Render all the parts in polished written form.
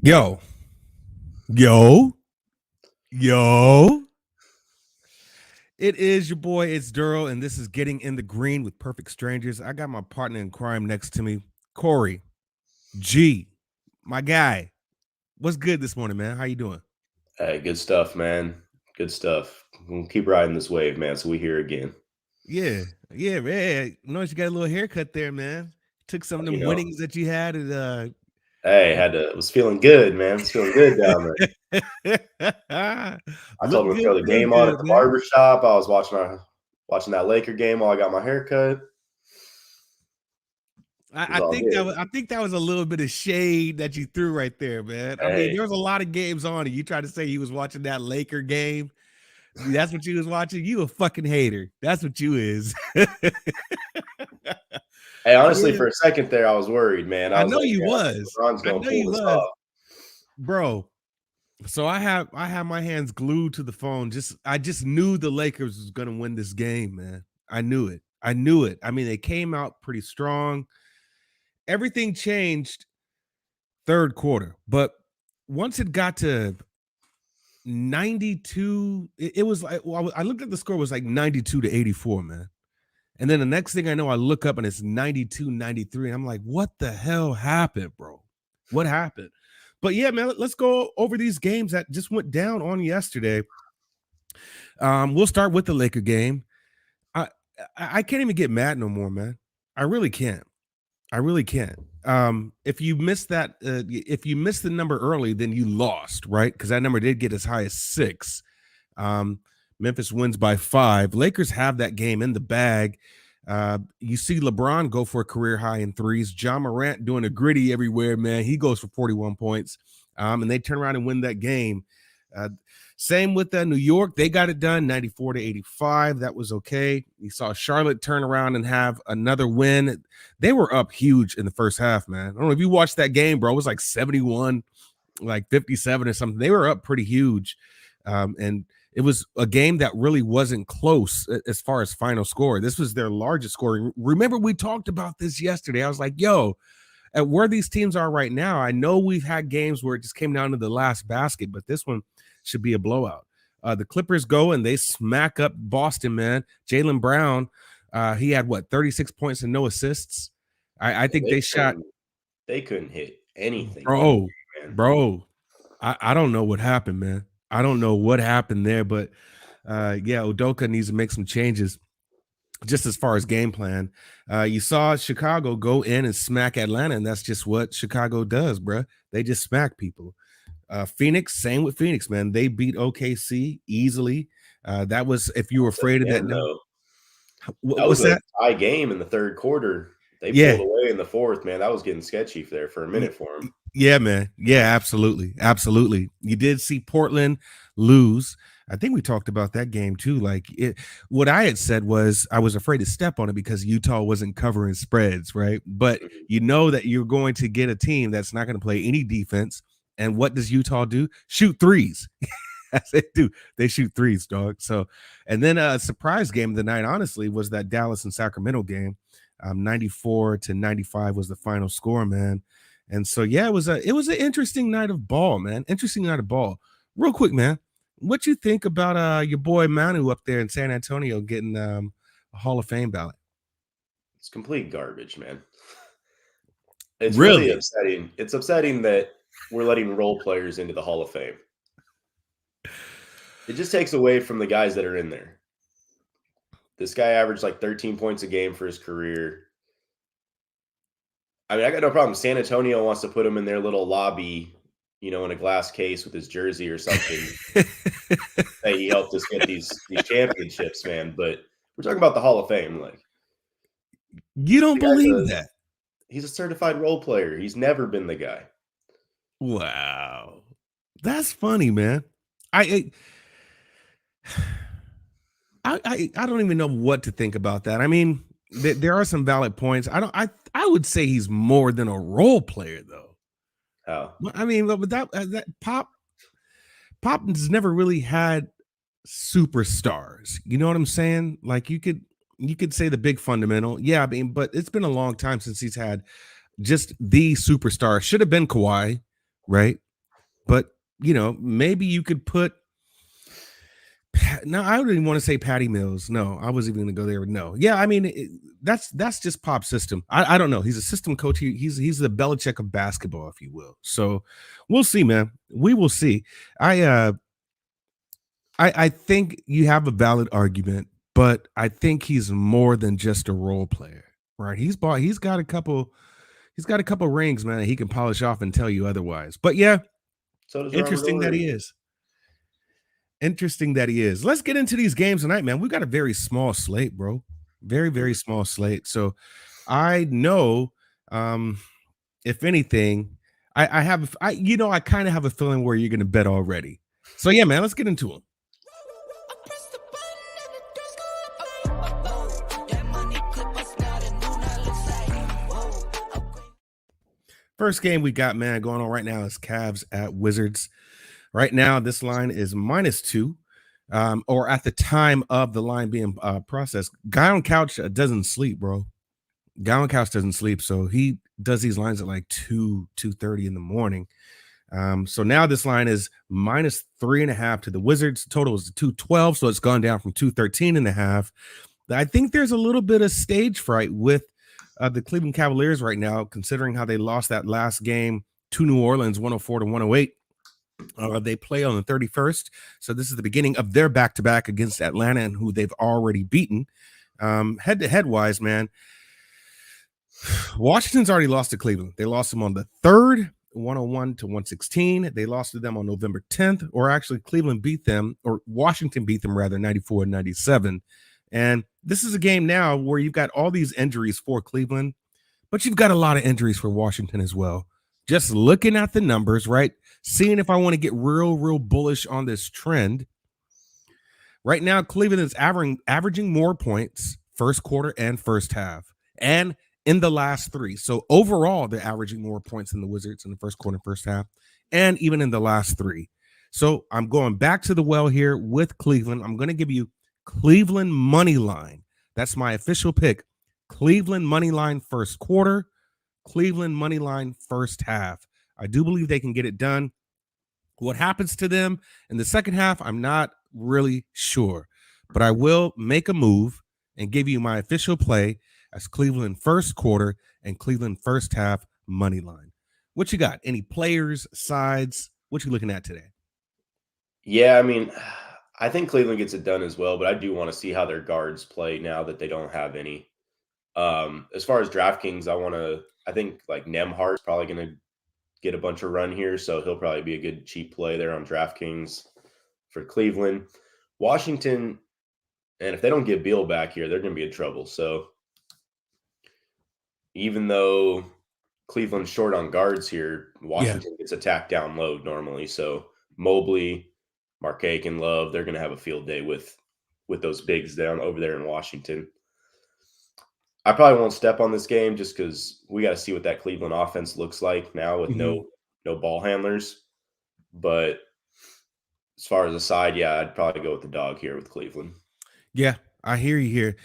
Yo, yo, yo. It is your boy, it's Duro, and this is Getting in the Green with Perfect Strangers. I got my partner in crime next to me, Corey G, my guy. What's good this morning, man? How you doing? Hey, good stuff, man. Good stuff. We'll keep riding this wave, man. So we here again. Yeah, yeah, man. Notice you got a little haircut there, man. Took some of You them know, winnings that you had and hey, was feeling good, man. Was feeling good down there. I told look him to good, throw the feel game on at good, the man. barber shop. I was watching that Laker game while I got my haircut. It was I all think good. I think that was a little bit of shade that you threw right there, man. I mean, Hey, there was a lot of games on, and you tried to say you was watching that Laker game. That's what you was watching. You a fucking hater. That's what you is. hey, honestly, Yeah, for a second there, I was worried, man. I I was know like, you man, I think was. LeBron's I gonna know pull you this was, off. bro. So I have my hands glued to the phone. I just knew the Lakers was gonna win this game, man. I knew it. I knew it. I mean, they came out pretty strong. Everything changed third quarter, but once it got to 92, it was like, well, I looked at the score, it was like 92 to 84, man. And then the next thing I know, I look up and it's 92, 93. And I'm like, what the hell happened, bro? What happened? But yeah, man, let's go over these games that just went down on yesterday. We'll start with the Laker game. I I can't even get mad no more, man. I really can't. I really can't. If you missed that, if you missed the number early, then you lost, right? Because that number did get as high as 6. Um, Memphis wins by 5. Lakers have that game in the bag. You see LeBron go for a career high in threes. John Morant doing a gritty everywhere, man. He goes for 41 points. And they turn around and win that game. Uh, Same with New York. They got it done 94 to 85. That was okay. You saw Charlotte turn around and have another win. They were up huge in the first half, man. I don't know if you watched that game, bro. It was like 71, like 57 or something. They were up pretty huge. And it was a game that really wasn't close as far as final score. This was their largest scoring. Remember, we talked about this yesterday. I was like, yo, at where these teams are right now, I know we've had games where it just came down to the last basket, but this one should be a blowout. The Clippers go and they smack up Boston, man. Jaylen Brown, he had what, 36 points and no assists. I think They they shot, couldn't they couldn't hit anything all bro, game, man. bro. I don't know what happened, man. I don't know what happened there, but yeah, Udoka needs to make some changes just as far as game plan. You saw Chicago go in and smack Atlanta, and that's just what Chicago does, bro. They just smack people. Phoenix, same with Phoenix, man. They beat OKC easily. That was if you were Once afraid of that. again, though, that was What's a that? tie game in the third quarter. They Yeah, pulled away in the fourth, man. That was getting sketchy there for a minute for him. yeah, man. Yeah, absolutely, absolutely. You did see Portland lose. I think we talked about that game too. Like what I had said was I was afraid to step on it because Utah wasn't covering spreads, right? But Mhm. you know that you're going to get a team that's not going to play any defense. And what does Utah do? Shoot threes. As they do. They shoot threes, dog. So, and then a surprise game of the night, honestly, was that Dallas and Sacramento game. 94 to 95 was the final score, man. And so, yeah, it was an interesting night of ball, man. Interesting night of ball. Real quick, man. What you think about your boy Manu up there in San Antonio getting a Hall of Fame ballot? It's complete garbage, man. It's really Really? upsetting. It's upsetting that we're letting role players into the Hall of Fame. It just takes away from the guys that are in there. This guy averaged like 13 points a game for his career. I mean, I got no problem. San Antonio wants to put him in their little lobby, in a glass case with his jersey or something. Hey, he helped us get these championships, man. But we're talking about the Hall of Fame. Like You don't the guy's believe that? he's a certified role player. He's never been the guy. Wow. That's funny, man. I I don't even know what to think about that. I mean, there are some valid points. I would say he's more than a role player though. How? I mean, but that Pop has never really had superstars. You know what I'm saying? Like you could say the big fundamental. Yeah, I mean, but it's been a long time since he's had just the superstar. Should have been Kawhi, right? but maybe you could put. No, I wouldn't even want to say Patty Mills. No, I wasn't even going to go there. No, yeah, I mean that's just pop system. I don't know. He's a system coach. He's the Belichick of basketball, if you will. So we'll see, man. We will see. I think you have a valid argument, but I think he's more than just a role player, right? He's got a couple rings, man, that he can polish off and tell you otherwise. But yeah, So does Robert interesting that Ory. he is. Interesting that he is. Let's get into these games tonight, man. We got a very small slate, bro. Very, very small slate. So I know, if anything, I kind of have a feeling where you're gonna bet already. So yeah, man, let's get into them. First game we got, man, going on right now is Cavs at Wizards. Right now, this line is -2, or at the time of the line being processed. Guy on couch doesn't sleep, bro. Guy on couch doesn't sleep, so he does these lines at like 2:30 in the morning. So now this line is -3.5 to the Wizards. Total is 212, so it's gone down from 213.5. I think there's a little bit of stage fright with the Cleveland Cavaliers right now, considering how they lost that last game to New Orleans, 104-108. They play on the 31st, so this is the beginning of their back-to-back against Atlanta, and who they've already beaten. Head-to-head wise, man, Washington's already lost to Cleveland. They lost them on the 3rd, 101-116. They lost to them on November 10th, or actually Cleveland beat them, or Washington beat them rather, 94-97. And this is a game now where you've got all these injuries for Cleveland, but you've got a lot of injuries for Washington as well. Just looking at the numbers, right? Seeing if I want to get real bullish on this trend. Right now, Cleveland is averaging more points first quarter and first half, and in the last 3. So overall, they're averaging more points than the Wizards in the first quarter and first half, and even in the last 3. So I'm going back to the well here with Cleveland. I'm going to give you Cleveland money line. That's my official pick. Cleveland money line first quarter, Cleveland money line first half. I do believe they can get it done. What happens to them in the second half, I'm not really sure, but I will make a move and give you my official play as Cleveland first quarter and Cleveland first half money line. What you got? Any players, sides? What you looking at today? Yeah, I mean, I think Cleveland gets it done as well, but I do want to see how their guards play now that they don't have any. As far as DraftKings, I think like Nemhart's probably going to get a bunch of run here, so he'll probably be a good cheap play there on DraftKings for Cleveland. Washington, and if they don't get Beal back here, they're going to be in trouble. So even though Cleveland's short on guards here, Washington gets attacked down low normally. So Mobley, Markkanen, and Love, they're going to have a field day with those bigs down over there in Washington. I probably won't step on this game just because we got to see what that Cleveland offense looks like now with no ball handlers. But as far as a side, yeah, I'd probably go with the dog here with Cleveland. Yeah, I hear you here.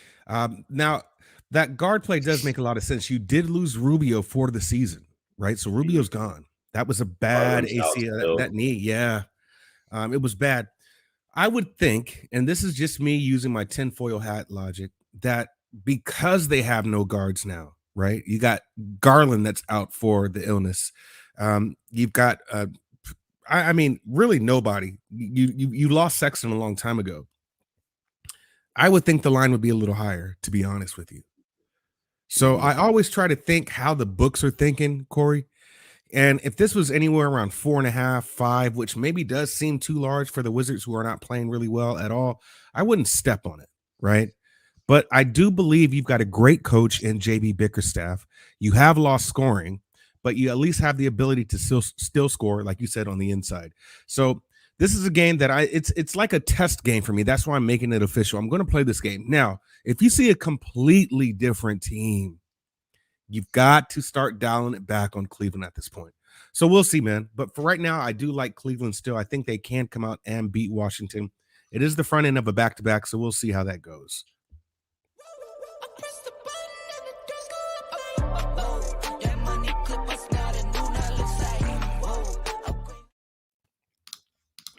Now, that guard play does make a lot of sense. You did lose Rubio for the season, right? So Rubio's gone. That was a bad ACL, that knee. Yeah, it was bad. I would think, and this is just me using my tinfoil hat logic, that because they have no guards now, right? You got Garland that's out for the illness. You've got, I mean, really nobody. You lost Sexton a long time ago. I would think the line would be a little higher, to be honest with you. So I always try to think how the books are thinking, Corey. And if this was anywhere around 4.5, 5, which maybe does seem too large for the Wizards, who are not playing really well at all, I wouldn't step on it, right? But I do believe you've got a great coach in JB Bickerstaff. You have lost scoring, but you at least have the ability to still score, like you said, on the inside. So this is a game that it's like a test game for me. That's why I'm making it official. I'm going to play this game. Now, if you see a completely different team, you've got to start dialing it back on Cleveland at this point. So we'll see, man. But for right now, I do like Cleveland still. I think they can come out and beat Washington. It is the front end of a back-to-back, so we'll see how that goes.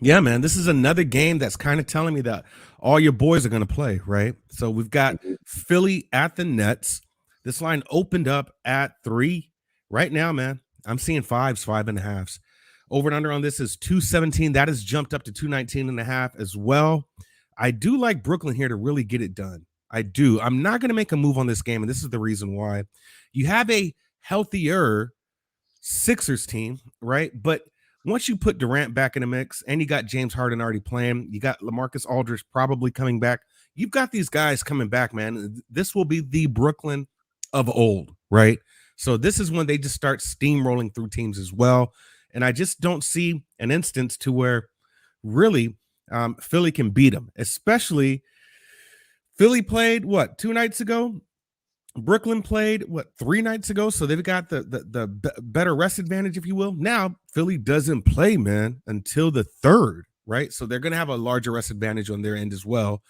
Yeah, man, this is another game that's kind of telling me that all your boys are going to play, right? So we've got Mhm. Philly at the Nets. This line opened up at 3. Right now, man, I'm seeing fives, 5.5s. Over and under on this is 217. That has jumped up to 219.5 as well. I do like Brooklyn here to really get it done. I do. I'm not going to make a move on this game, and this is the reason why. You have a healthier Sixers team, right? But once you put Durant back in the mix and you got James Harden already playing, you got LaMarcus Aldridge probably coming back. You've got these guys coming back, man. This will be the Brooklyn of old, right? So this is when they just start steamrolling through teams as well. And I just don't see an instance to where really Philly can beat them, especially Philly played what 2 nights ago. Brooklyn played what 3 nights ago, so they've got the better rest advantage, if you will. Now Philly doesn't play, man, until the third, right? So they're going to have a larger rest advantage on their end as well.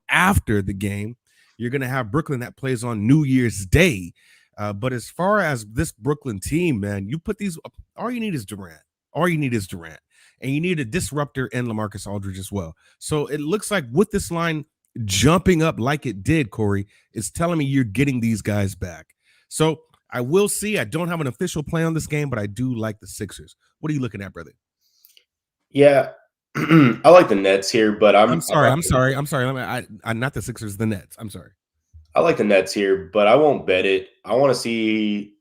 After the game, you're going to have Brooklyn that plays on New Year's Day. But as far as this Brooklyn team, man, you put these. All you need is Durant. All you need is Durant, and you need a disruptor in LaMarcus Aldridge as well. So it looks like with this line jumping up like it did, Corey, is telling me you're getting these guys back. So I will see. I don't have an official play on this game, but I do like the Sixers. What are you looking at, brother? Yeah, I like the Nets here, but I'm I'm sorry. not I'm gonna, sorry. I'm sorry. I'm not the Sixers, the Nets. I'm sorry. I like the Nets here, but I won't bet it. I want to see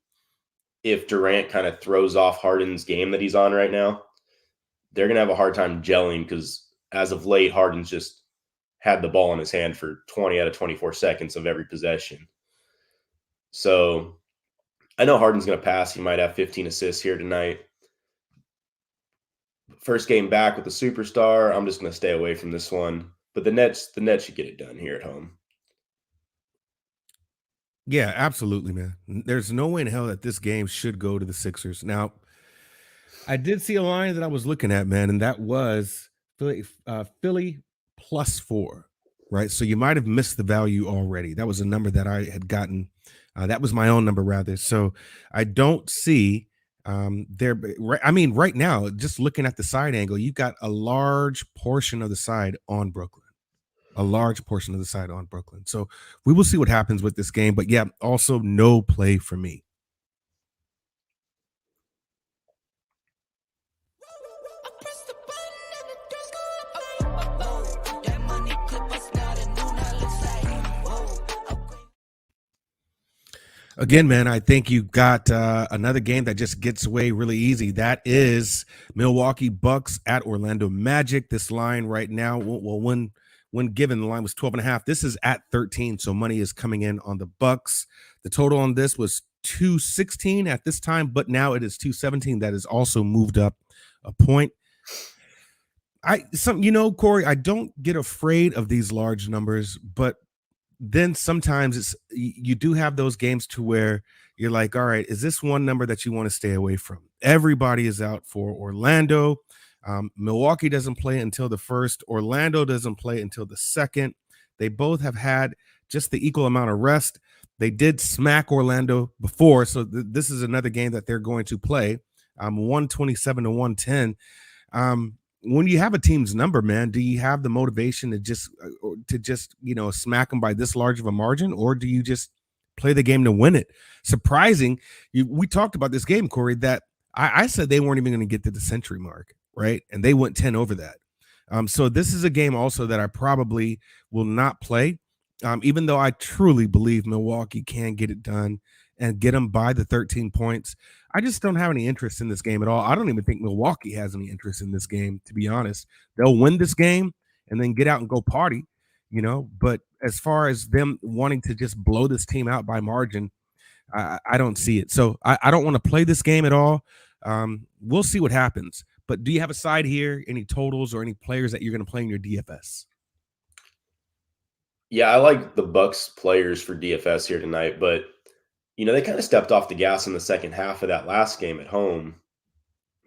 if Durant kind of throws off Harden's game that he's on right now. They're gonna have a hard time gelling because as of late, Harden's just had the ball in his hand for 20 out of 24 seconds of every possession. So I know Harden's going to pass. He might have 15 assists here tonight. First game back with the superstar. I'm just going to stay away from this one. But the Nets should get it done here at home. Yeah, absolutely, man. There's no way in hell that this game should go to the Sixers. Now, I did see a line that I was looking at, man, and that was Philly +4, right? So you might have missed the value already. That was a number that I had gotten. That was my own number, rather. So I don't see there. I mean, right now, just looking at the side angle, you've got a large portion of the side on Brooklyn. A large portion of the side on Brooklyn. So we will see what happens with this game. But yeah, also no play for me. Again, man, I think you got another game that just gets away really easy. That is Milwaukee Bucks at Orlando Magic. This line right now, well, when given, the line was 12.5. This is at 13, so money is coming in on the Bucks. The total on this was 216 at this time, but now it is 217. That is also moved up a point. Corey, I don't get afraid of these large numbers, but then sometimes you do have those games to where you're like, all right, is this one number that you want to stay away from? Everybody is out for Orlando. Milwaukee doesn't play until the first. Orlando doesn't play until the second. They both have had just the equal amount of rest. They did smack Orlando before, so this is another game that they're going to play. 127 to 110. When you have a team's number, man, do you have the motivation to just smack them by this large of a margin, or do you just play the game to win it? Surprising, we talked about this game, Corey, that I said they weren't even going to get to the century mark, right? And they went 10 over that. So this is a game also that I probably will not play, even though I truly believe Milwaukee can get it done and get them by the 13 points. I just don't have any interest in this game at all. I don't even think Milwaukee has any interest in this game, to be honest. They'll win this game and then get out and go party. But as far as them wanting to just blow this team out by margin, I don't see it. So I don't want to play this game at all. We'll see what happens. But do you have a side here, any totals or any players that you're going to play in your DFS? Yeah, I like the Bucks players for DFS here tonight, but they kind of stepped off the gas in the second half of that last game at home.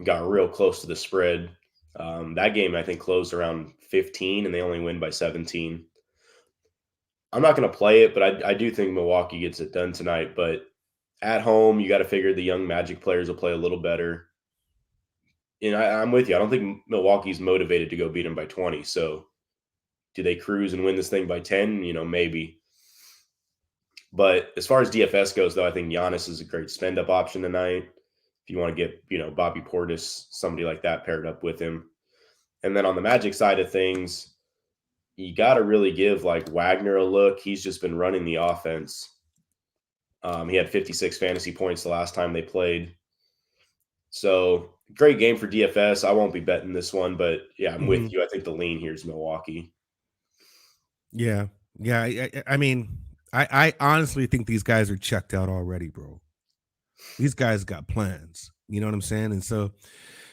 Got real close to the spread. That game I think closed around 15, and they only win by 17. I'm not going to play it, but I do think Milwaukee gets it done tonight. But at home, you got to figure the young Magic players will play a little better. And I'm with you. I don't think Milwaukee's motivated to go beat them by 20. So do they cruise and win this thing by 10? Maybe. But as far as DFS goes, though, I think Giannis is a great spend up option tonight. If you want to get, Bobby Portis, somebody like that paired up with him. And then on the Magic side of things, you got to really give like Wagner a look. He's just been running the offense. He had 56 fantasy points the last time they played. So great game for DFS. I won't be betting this one, but yeah, I'm with you. I think the lean here is Milwaukee. Yeah. I mean, I honestly think these guys are checked out already, bro. These guys got plans. You know what I'm saying? And so,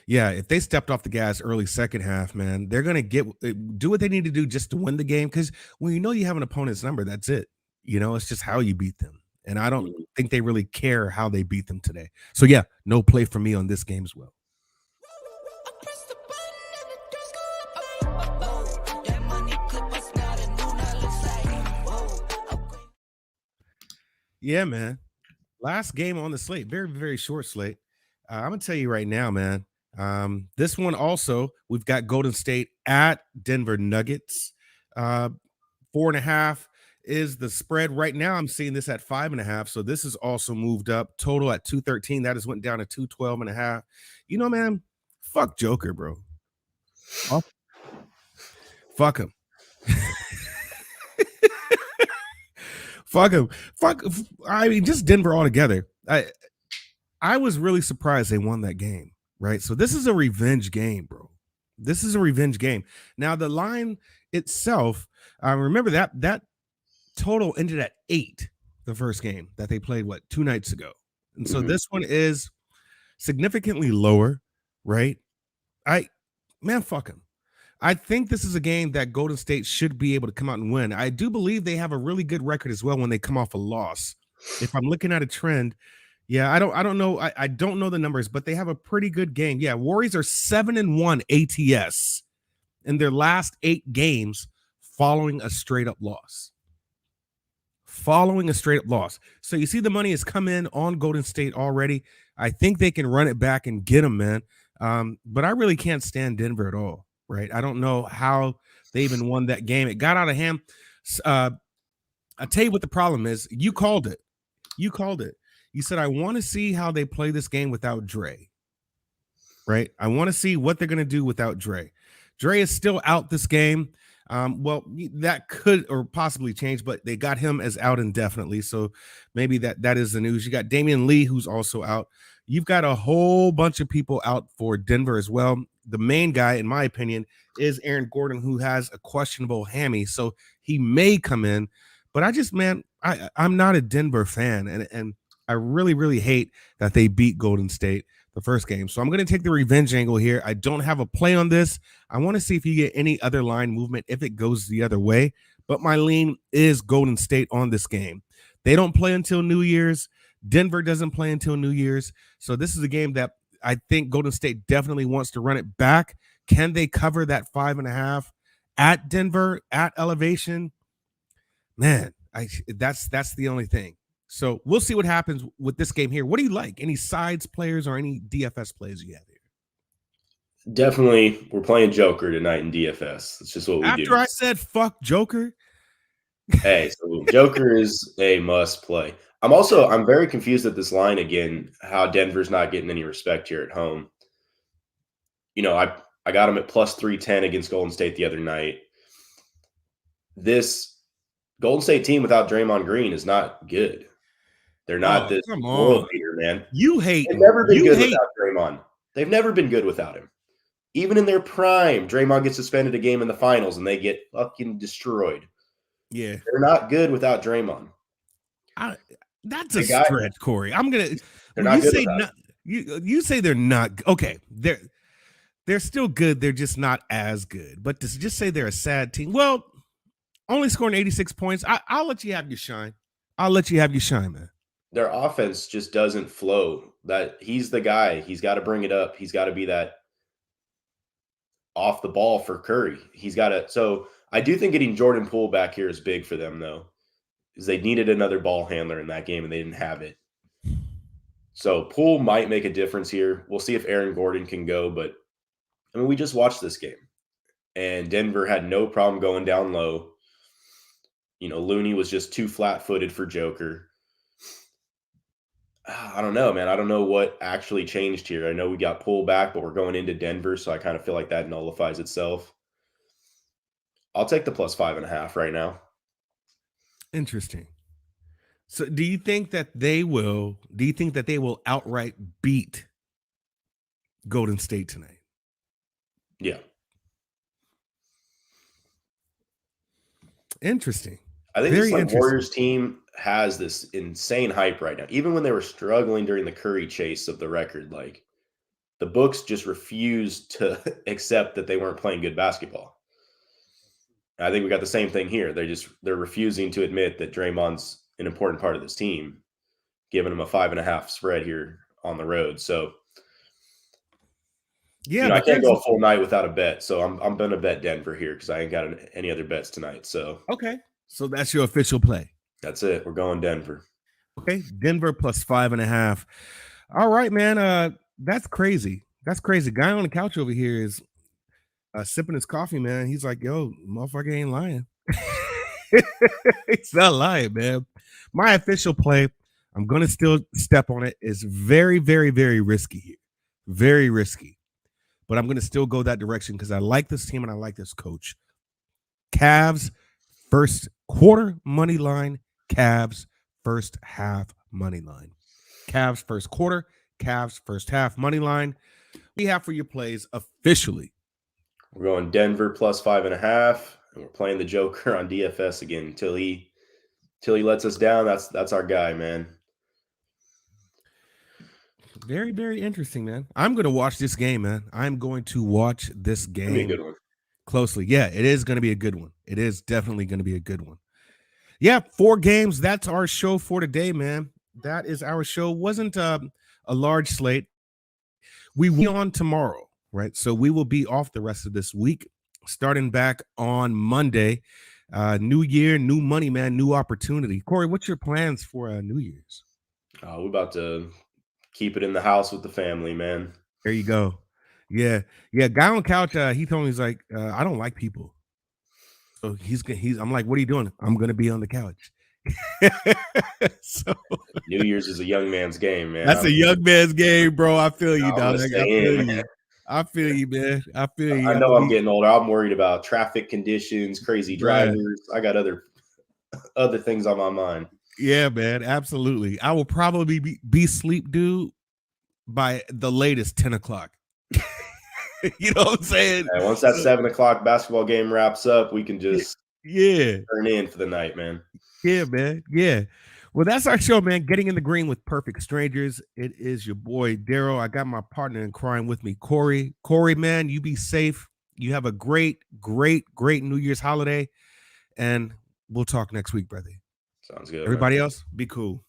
yeah, if they stepped off the gas early second half, man, they're gonna do what they need to do just to win the game. Because when you have an opponent's number, that's it. It's just how you beat them. And I don't think they really care how they beat them today. So yeah, no play for me on this game as well. Yeah, man. Last game on the slate, very, very short slate. I'm gonna tell you right now, man. This one also, we've got Golden State at Denver Nuggets. 4.5 is the spread right now. I'm seeing this at 5.5. So this is also moved up. Total at 213. That has went down to 212.5. Man, fuck Joker, bro. Fuck him. Fuck him. I mean, just Denver altogether. I was really surprised they won that game, right? So this is a revenge game, bro. This is a revenge game. Now the line itself, remember that total ended at 8 the first game that they played 2 nights ago. And so this one is significantly lower, right? Fuck him. I think this is a game that Golden State should be able to come out and win. I do believe they have a really good record as well when they come off a loss. If I'm looking at a trend, yeah, I don't know. I don't know the numbers, but they have a pretty good game. Yeah, Warriors are 7-1 ATS in their last 8 games following a straight up loss. So you see the money has come in on Golden State already. I think they can run it back and get them, man. But I really can't stand Denver at all. Right. I don't know how they even won that game. It got out of hand. I'll tell you what the problem is. You called it. You said, I want to see how they play this game without Dre. Right. I want to see what they're going to do without Dre. Dre is still out this game. Well, that could or possibly change, but they got him as out indefinitely. So maybe that is the news. You got Damian Lee, who's also out. You've got a whole bunch of people out for Denver as well. The main guy, in my opinion, is Aaron Gordon, who has a questionable hammy. So he may come in. But I'm not a Denver fan. And I really, really hate that they beat Golden State the first game. So I'm going to take the revenge angle here. I don't have a play on this. I want to see if you get any other line movement if it goes the other way. But my lean is Golden State on this game. They don't play until New Year's. Denver doesn't play until New Year's. So this is a game that I think Golden State definitely wants to run it back. Can they cover that 5.5 at Denver at elevation? Man, that's the only thing. So we'll see what happens with this game here. What do you like? Any sides players or any DFS plays you have here? Definitely, we're playing Joker tonight in DFS. That's just what we do. After I said fuck Joker. Hey, so Joker is a must play. I'm very confused at this line again, how Denver's not getting any respect here at home. I got him at plus 310 against Golden State the other night. This Golden State team without Draymond Green is not good. They're not this world beater, man. You hate. They've never been good without Draymond. They've never been good without him. Even in their prime, Draymond gets suspended a game in the finals and they get fucking destroyed. Yeah. They're not good without Draymond. That's a stretch, Corey. You say they're not okay. They're still good. They're just not as good. But to just say they're a sad team, well, only scoring 86 points. I'll let you have your shine. Man. Their offense just doesn't flow. That he's the guy. He's got to bring it up. He's got to be that off the ball for Curry. He's got to. So I do think getting Jordan Poole back here is big for them, though, because they needed another ball handler in that game and they didn't have it. So Poole might make a difference here. We'll see if Aaron Gordon can go, but I mean, we just watched this game, and Denver had no problem going down low. Looney was just too flat-footed for Joker. I don't know, man. I don't know what actually changed here. I know we got pulled back, but we're going into Denver, so I kind of feel like that nullifies itself. I'll take the +5.5 right now. Interesting. So do you think that they will outright beat Golden State tonight? Yeah. Interesting. I think Very this interesting. Warriors team has this insane hype right now. Even when they were struggling during the Curry chase of the record, like the books just refused to accept that they weren't playing good basketball. I think we got the same thing here. They're refusing to admit that Draymond's an important part of this team, giving them a 5.5 spread here on the road. So yeah, I can't go a full night without a bet. So I'm gonna bet Denver here because I ain't got any other bets tonight. So okay. So that's your official play. That's it. We're going Denver. Okay, Denver +5.5. All right, man. That's crazy. That's crazy. Guy on the couch over here is sipping his coffee, man. He's like, yo, motherfucker ain't lying. He's not lying, man. My official play, I'm gonna still step on it, is very, very, very risky here. Very risky. But I'm gonna still go that direction because I like this team and I like this coach. Cavs first quarter money line, Cavs first half money line. Cavs first quarter, Cavs first half money line. We have for your plays officially. We're going Denver +5.5, and we're playing the Joker on DFS again until he lets us down. That's our guy, man. Very, very interesting, man. I'm going to watch this game, man. I'm going to watch this game. Be a good one. Closely. Yeah, it is going to be a good one. It is definitely going to be a good one. Yeah, 4 games. That's our show for today, man. That is our show. Wasn't a large slate. We will be on tomorrow, right? So we will be off the rest of this week, starting back on Monday. New year, new money, man, new opportunity. Corey, what's your plans for New Year's? We're about to keep it in the house with the family, man. There you go. Yeah. Guy on couch, he told me, he's like, I don't like people. So I'm like, what are you doing? I'm gonna be on the couch. So New Year's is a young man's game, man. That's a young man's game, bro. I feel you, dog. I feel you. Man. I feel you, man. I feel you. I know I'm getting older. I'm worried about traffic conditions, crazy drivers. I got other things on my mind. Yeah, man. Absolutely. I will probably be sleep due by the latest 10 o'clock. You know what I'm saying? Yeah, once that 7 o'clock basketball game wraps up, we can just turn in for the night, man. Yeah, man. Yeah. Well, that's our show, man. Getting in the Green with Perfect Strangers. It is your boy, Daryl. I got my partner in crime with me, Corey. Corey, man, you be safe. You have a great, great, great New Year's holiday. And we'll talk next week, brother. Sounds good. Everybody else, be cool.